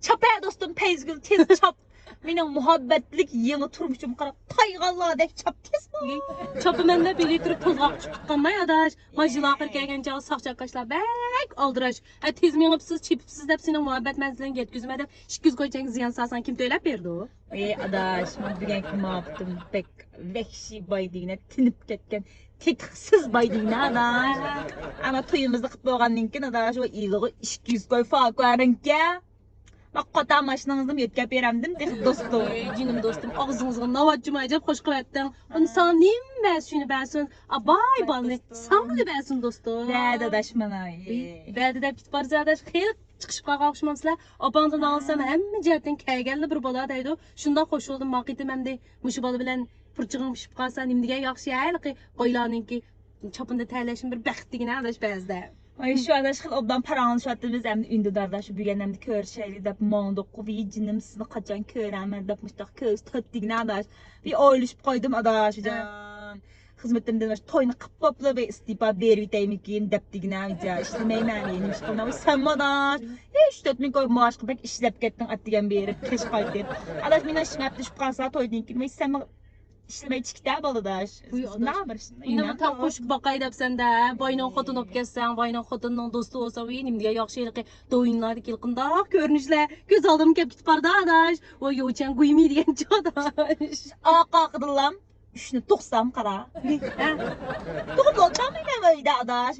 Çapa dostum pezgül tez çap. Mening muhabbetlik yeni turmuşum qarab tayg'alladek çap tez mi? Çapı mende biri turib tozgaq chiqib chiqqanmay adaş. Majila oxir kelgan chog'i saq chaqqashlar bak oldirash. Tez menibsiz, chepibsiz deb sening muhabbet manziliga yetkazma deb 200 qo'ychang ziyon salsan kim to'lab berdi u? Adaş, men degan kim yaptım pek vahşi baydığına tinip ketken tetiksiz baydığına adaş. Ama toyumuzda qilib bo'lgandan keyin adaş o iylig'i 200 qo'y fark ko'rinki. Bak qota mashinangizni yetkazib beramdim dedi dostum. Cinim dostum ağzınızga navat jumayjab xo'sh qilyaptın. Uni san nima shuni basun? Abay balni sanli basun dostum. Dedi adaş mana. Ba'di deb ketib borsa adaş xeyr chiqishib qolgan o'xshamsizlar. Opangdan olsam hamma jihatdan kelganli bir bola deydi. Shunda qo'shildim maqitim hamda mushu bola bilan purchig'im pishib qolsa nim degan yaxshi ayliqi qo'ylarninki chopinda taylashim bir baxtligina adaş ba'zida. Ay şu adaş xil obdan paranlaşatdı biz hem ündü dardaş bu gen hem de körşeyli dep mondoq qo'y jinim sizni qachon ko'raman dep mustaq ko'z totdigina adaş. Bir o'ylashib qo'ydim adaş jan. Xizmetimden baş toyni qilib popla ve istifa berib etaymikin depdigina ja. İşlemayman endi ish qilmam. Sen adaş. Hech totmin qo'y maash qilib ishlab ketding atdigan berib kesh qaytib. Adaş meni ishimga tushib qolsa to'ydan keyin sen İşlemeye çıktı baladaş. Ne yaparsın? Yine tam koşup bakay depsen de, bayının xotun op gelsen, bayının xotunun dostu olsa, benim diye yaxşılıqı doyunlar kilqında görünüşler. Göz aldım kep git barda adaş. O yoğuçan guymi diyen çadaş. Aqa qıdıllam. Üçünü toxsam qara. Tuğuplu olsam yine böyle adaş.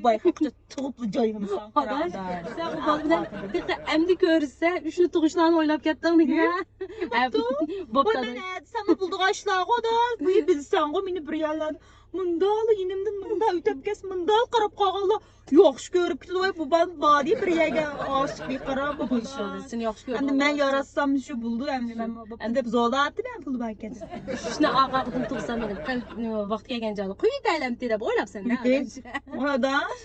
Bayxıqça tuğuplu joyumsan qara Adaş, adaş. sen o bal bilen emdi görürse, üçünü tuğuşlarını oylap kettin dikine. Bu ne? Sen mi bulduk aşlağı adaş? Bu bilsen o meni bir yerler. Mındalı yenimden mındal ötep kes mındal qarab qağalla. Yaxşı görüp kitdi bu ban bari bir yerga aşık bir qarab bu Seni yaxşı görürüm. Endi men yaratsam şu buldu endi men endi zolatdı ben pul berken. Şuna ağaqıdım tuğsam benim vaqt kelgan joyda quyib aylamti deb o'ylabsan da. Adaş.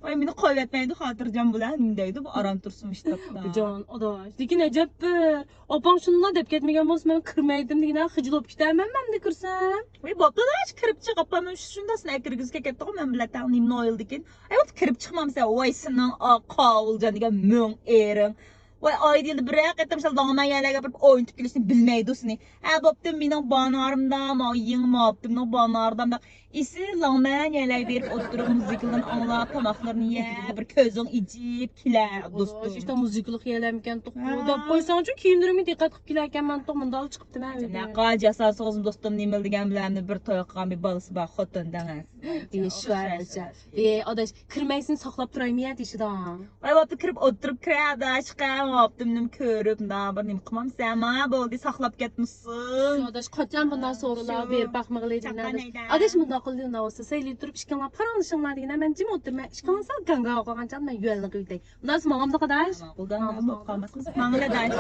Ay meni qo'yatmaydi xotirjam bilan deydi bu aram tursin işte. Jon, adaş. Lekin ajab bir. Opam shundan deb ketmagan bo'lsa men kirmaydim degina xijilib ketaman men de kirsam. Voy bopdash kirib chiqib men shundasini akirgizga ketdi men bilan tanim noyil dekin. Ay ot kirib chiqmamsa voy sening qovuljan degan mung ering. Voy aydildi biroq aytamsal dağma yerlarga bir o'yin tikilishni bilmaydi seni. Ha bopdim mening bonarimda, moying mopdim no bonardan da isi lağman yerlarga berib o'tirib muzikadan anglab tamaqlarni yeb bir ko'zing ijib kilar do'stim. İşte muziklik yelemken to'qib deb qo'ysan-chi kiyimlarimga diqqat qilib kelarkanman to'g'munda olib chiqibdim ha. Naqa jasasi o'zim do'stim nima degan bilan bir to'y qilgan bir bolasi bor xotindan. Şuaracha. Adaş kirmaysin saqlab turaymi deyishdan. Ay vaqti kirib o'tirib kiradi chiqam optim nim ko'rib bir nim qilmam sama bo'ldi saqlab ketmisin. Adaş qachon bundan so'ralar berib baxmig'laydigan. Adaş bunda qildigan olsa sayli turib ishkanlar paranlashinglar degan men jim o'tirman. Ishkansa ganga qo'ygancha men yo'lni qo'yday. Bundan so'ng ma'amda qadash. Qo'ldan bo'lib qolmasin. Mangla dash.